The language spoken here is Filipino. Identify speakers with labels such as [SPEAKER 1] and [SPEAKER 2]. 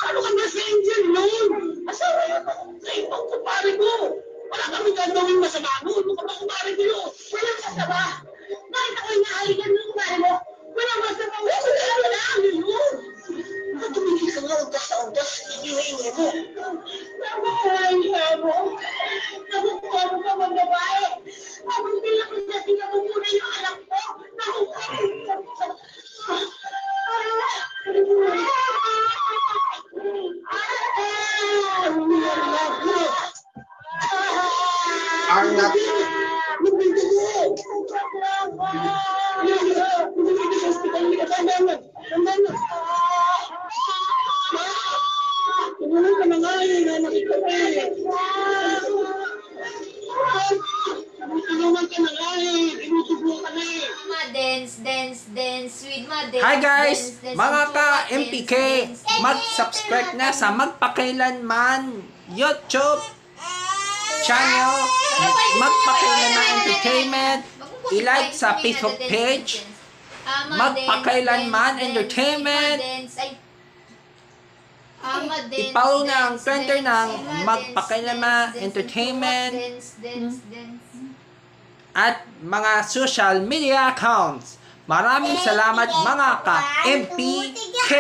[SPEAKER 1] Ano ka ba si Angel nun? Asawa yun ako. Kaibang kumpare ko. Wala kami gagawin masama nun. Ano ka ba kumpare ko yun? Walang masama. Bakit ako inahalikan ng kumpare mo? Walang masama. Wala lang yun. Tumigil ka nga ugas sa ugas. Iiwi mo. Nakukuha mo. Nakukuha mo ka mga babae. Ako hindi lang kasi sinabubunan yung anak ko. Nakukuha mo.
[SPEAKER 2] Arnab.
[SPEAKER 3] Hi guys, mga ka-MPK, mag-subscribe na sa Magpakailanman YouTube channel, Magpakailanman Entertainment, i-like sa Facebook page, Magpakailanman Entertainment, i-follow na ang Twitter ng Magpakailanman Entertainment, at mga social media accounts. Maraming salamat mga ka-MPK!